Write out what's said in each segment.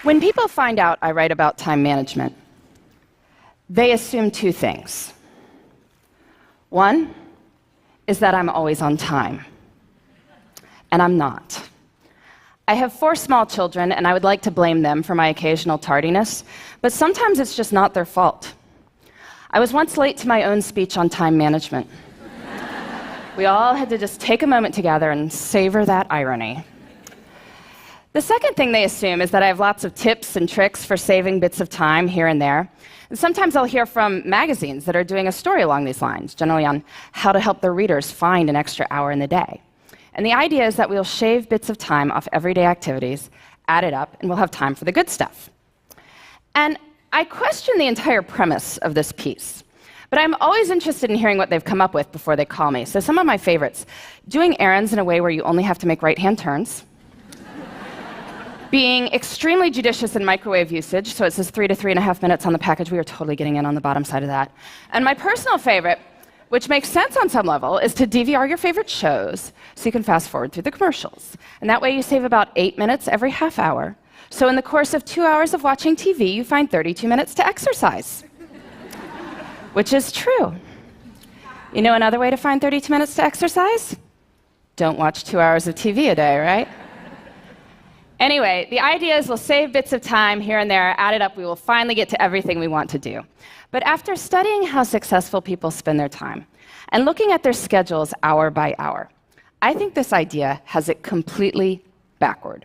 When people find out I write about time management, they assume two things. One is that I'm always on time, and I'm not. I have 4 small children, and I would like to blame them for my occasional tardiness, but sometimes it's just not their fault. I was once late to my own speech on time management. We all had to just take a moment together and savor that irony. The second thing they assume is that I have lots of tips and tricks for saving bits of time here and there. And sometimes I'll hear from magazines that are doing a story along these lines, generally on how to help their readers find an extra hour in the day. And the idea is that we'll shave bits of time off everyday activities, add it up, and we'll have time for the good stuff. And I question the entire premise of this piece, but I'm always interested in hearing what they've come up with before they call me. So some of my favorites: doing errands in a way where you only have to make right-hand turns, being extremely judicious in microwave usage, so it says 3 to 3.5 minutes on the package. We are totally getting in on the bottom side of that. And my personal favorite, which makes sense on some level, is to DVR your favorite shows so you can fast forward through the commercials. And that way you save about 8 minutes every half hour. So in the course of 2 hours of watching TV, you find 32 minutes to exercise. Which is true. You know another way to find 32 minutes to exercise? Don't watch 2 hours of TV a day, right? Anyway, the idea is we'll save bits of time here and there, add it up, we will finally get to everything we want to do. But after studying how successful people spend their time and looking at their schedules hour by hour, I think this idea has it completely backward.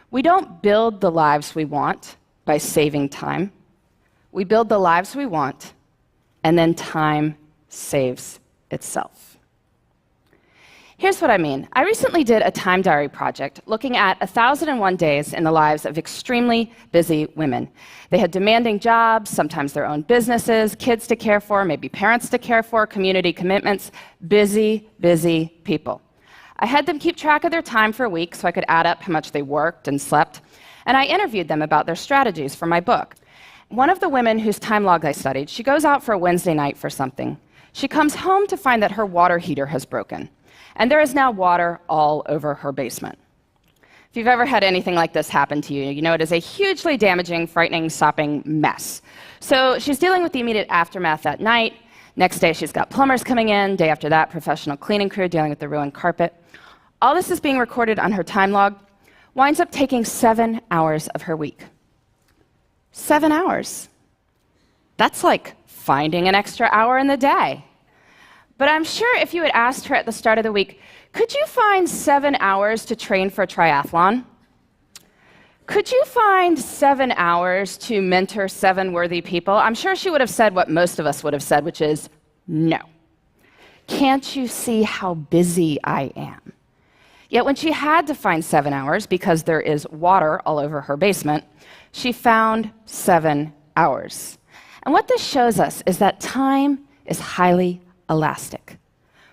We don't build the lives we want by saving time. We build the lives we want, and then time saves itself. Here's what I mean. I recently did a time diary project looking at 1,001 days in the lives of extremely busy women. They had demanding jobs, sometimes their own businesses, kids to care for, maybe parents to care for, community commitments. Busy, busy people. I had them keep track of their time for a week so I could add up how much they worked and slept, and I interviewed them about their strategies for my book. One of the women whose time log I studied, she goes out for a Wednesday night for something. She comes home to find that her water heater has broken, and there is now water all over her basement. If you've ever had anything like this happen to you, you know it is a hugely damaging, frightening, sopping mess. So she's dealing with the immediate aftermath that night. Next day, she's got plumbers coming in. Day after that, professional cleaning crew dealing with the ruined carpet. All this is being recorded on her time log. Winds up taking 7 hours of her week. 7 hours. That's like finding an extra hour in the day. But I'm sure if you had asked her at the start of the week, could you find 7 hours to train for a triathlon? Could you find 7 hours to mentor 7 worthy people? I'm sure she would have said what most of us would have said, which is no. Can't you see how busy I am? Yet when she had to find 7 hours because there is water all over her basement, she found 7 hours. And what this shows us is that time is highly elastic.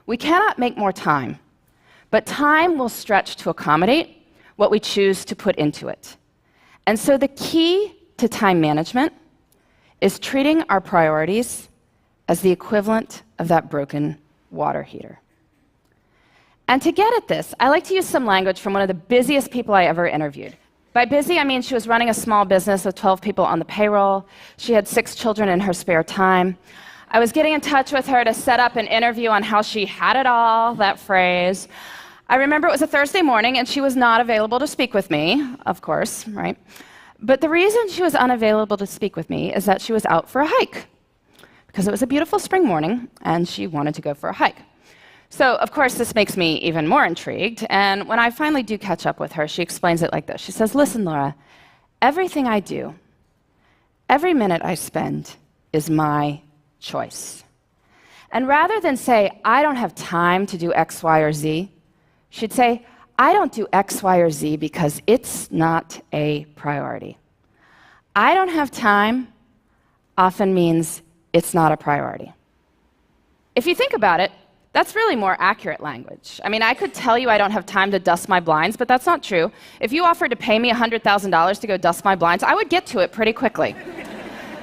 We cannot make more time, but time will stretch to accommodate what we choose to put into it. And so the key to time management is treating our priorities as the equivalent of that broken water heater. And to get at this, I like to use some language from one of the busiest people I ever interviewed. By busy, I mean she was running a small business with 12 people on the payroll. She had 6 children in her spare time. I was getting in touch with her to set up an interview on how she had it all, that phrase. I remember it was a Thursday morning, and she was not available to speak with me, of course, right? But the reason she was unavailable to speak with me is that she was out for a hike, because it was a beautiful spring morning, and she wanted to go for a hike. So, of course, this makes me even more intrigued, and when I finally do catch up with her, she explains it like this. She says, "Listen, Laura, everything I do, every minute I spend is my choice. And rather than say, I don't have time to do X, Y, or Z, she'd say, I don't do X, Y, or Z because it's not a priority. I don't have time often means it's not a priority." If you think about it, that's really more accurate language. I mean, I could tell you I don't have time to dust my blinds, but that's not true. If you offered to pay me $100,000 to go dust my blinds, I would get to it pretty quickly.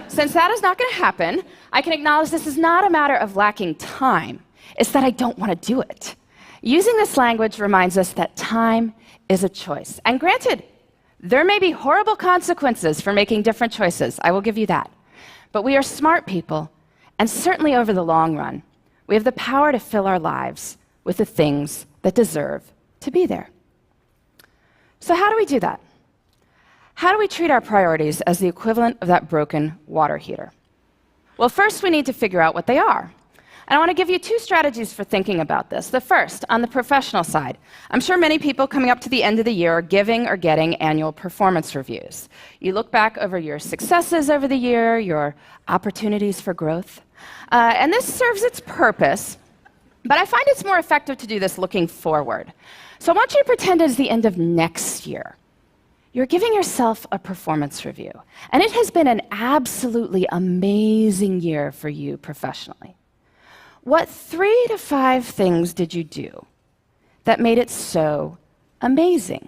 Since that is not going to happen, I can acknowledge this is not a matter of lacking time. It's that I don't want to do it. Using this language reminds us that time is a choice. And granted, There may be horrible consequences for making different choices, I will give you that. But we are smart people, and certainly over the long run, we have the power to fill our lives with the things that deserve to be there. So how do we do that? How do we treat our priorities as the equivalent of that broken water heater? Well, first we need to figure out what they are. And I want to give you two strategies for thinking about this. The first, on the professional side. I'm sure many people coming up to the end of the year are giving or getting annual performance reviews. You look back over your successes over the year, your opportunities for growth. And this serves its purpose, but I find it's more effective to do this looking forward. So I want you to pretend it's the end of next year. You're giving yourself a performance review, and it has been an absolutely amazing year for you professionally. What 3 to 5 things did you do that made it so amazing?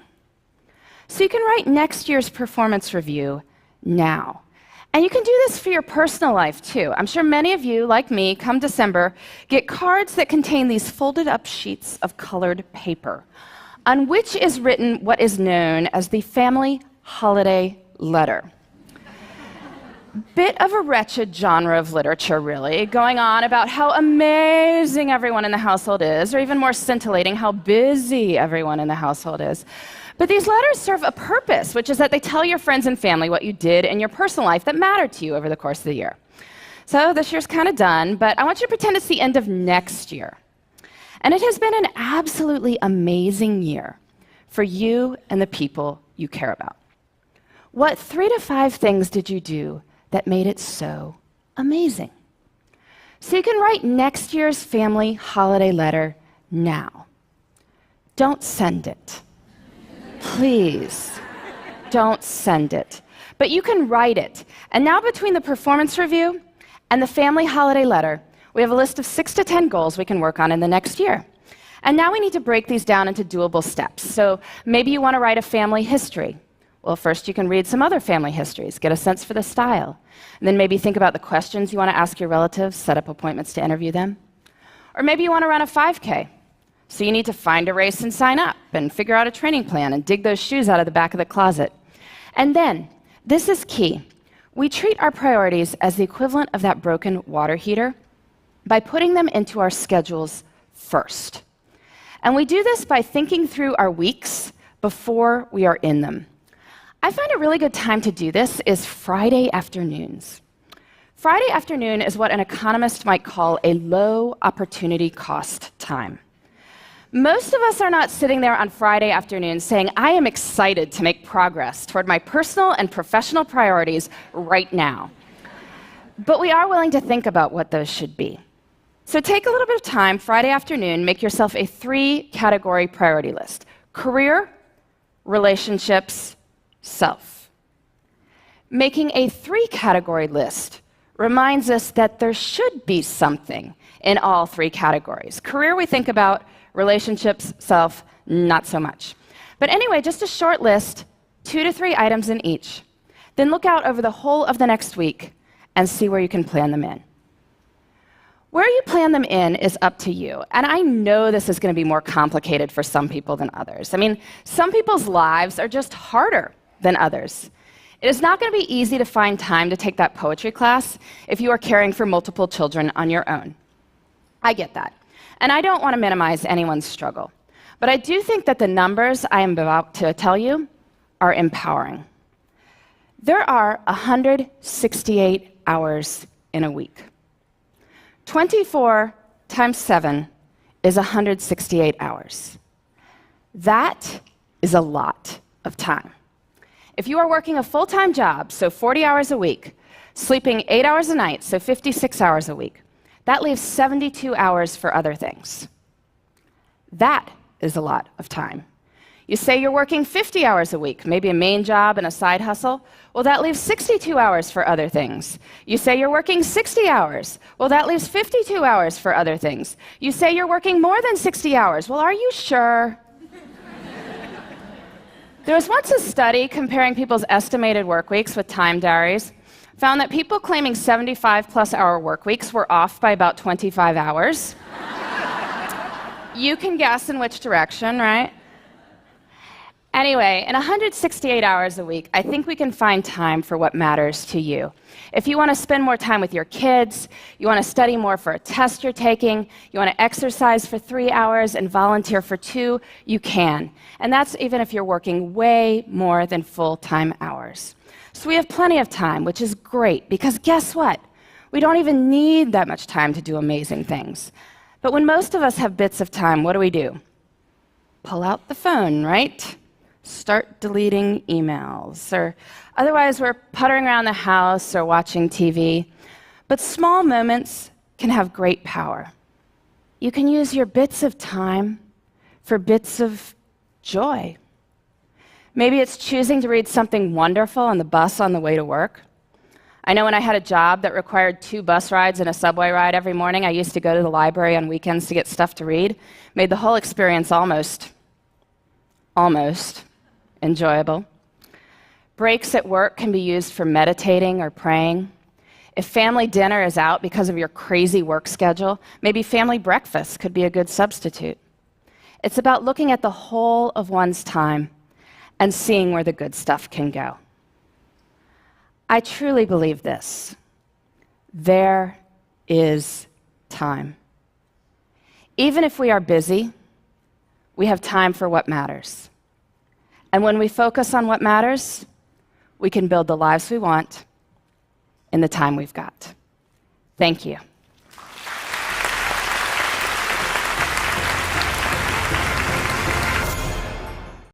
So you can write next year's performance review now. And you can do this for your personal life, too. I'm sure many of you, like me, come December, get cards that contain these folded up sheets of colored paper, on which is written what is known as the family holiday letter. Bit of a wretched genre of literature, really, going on about how amazing everyone in the household is, or even more scintillating, how busy everyone in the household is. But these letters serve a purpose, which is that they tell your friends and family what you did in your personal life that mattered to you over the course of the year. So this year's kind of done, but I want you to pretend it's the end of next year. And it has been an absolutely amazing year for you and the people you care about. What 3 to 5 things did you do that made it so amazing? So you can write next year's family holiday letter now. Don't send it. Please, don't send it. But you can write it. And now between the performance review and the family holiday letter, we have a list of 6 to 10 goals we can work on in the next year. And now we need to break these down into doable steps. So maybe you want to write a family history. Well, first you can read some other family histories, get a sense for the style. And then maybe think about the questions you want to ask your relatives, set up appointments to interview them. Or maybe you want to run a 5K. So you need to find a race and sign up, and figure out a training plan, and dig those shoes out of the back of the closet. And then, this is key, we treat our priorities as the equivalent of that broken water heater by putting them into our schedules first. And we do this by thinking through our weeks before we are in them. I find a really good time to do this is Friday afternoons. Friday afternoon is what an economist might call a low opportunity cost time. Most of us are not sitting there on Friday afternoon saying, I am excited to make progress toward my personal and professional priorities right now. But we are willing to think about what those should be. So take a little bit of time Friday afternoon, make yourself a 3-category priority list: career, relationships, self. Making a 3-category list reminds us that there should be something in all 3 categories. Career we think about, relationships, self, not so much. But anyway, just a short list, 2 to 3 items in each. Then look out over the whole of the next week and see where you can plan them in. Where you plan them in is up to you. And I know this is going to be more complicated for some people than others. I mean, some people's lives are just harder than others. It is not going to be easy to find time to take that poetry class if you are caring for multiple children on your own. I get that. And I don't want to minimize anyone's struggle. But I do think that the numbers I am about to tell you are empowering. There are 168 hours in a week. 24 times 7 is 168 hours. That is a lot of time. If you are working a full-time job, so 40 hours a week, sleeping 8 hours a night, so 56 hours a week, that leaves 72 hours for other things. That is a lot of time. You say you're working 50 hours a week, maybe a main job and a side hustle. Well, that leaves 62 hours for other things. You say you're working 60 hours. Well, that leaves 52 hours for other things. You say you're working more than 60 hours. Well, are you sure? There was once a study comparing people's estimated work weeks with time diaries, found that people claiming 75-plus-hour work weeks were off by about 25 hours. You can guess in which direction, right? Anyway, in 168 hours a week, I think we can find time for what matters to you. If you want to spend more time with your kids, you want to study more for a test you're taking, you want to exercise for 3 hours and volunteer for 2, you can. And that's even if you're working way more than full-time hours. So we have plenty of time, which is great, because guess what? We don't even need that much time to do amazing things. But when most of us have bits of time, what do? Pull out the phone, right? Start deleting emails, or otherwise we're puttering around the house or watching TV. But small moments can have great power. You can use your bits of time for bits of joy. Maybe it's choosing to read something wonderful on the bus on the way to work. I know when I had a job that required 2 bus rides and a subway ride every morning, I used to go to the library on weekends to get stuff to read. Made the whole experience almost enjoyable. Breaks at work can be used for meditating or praying. If family dinner is out because of your crazy work schedule, maybe family breakfast could be a good substitute. It's about looking at the whole of one's time and seeing where the good stuff can go. I truly believe this. There is time. Even if we are busy, we have time for what matters. And when we focus on what matters, we can build the lives we want in the time we've got. Thank you.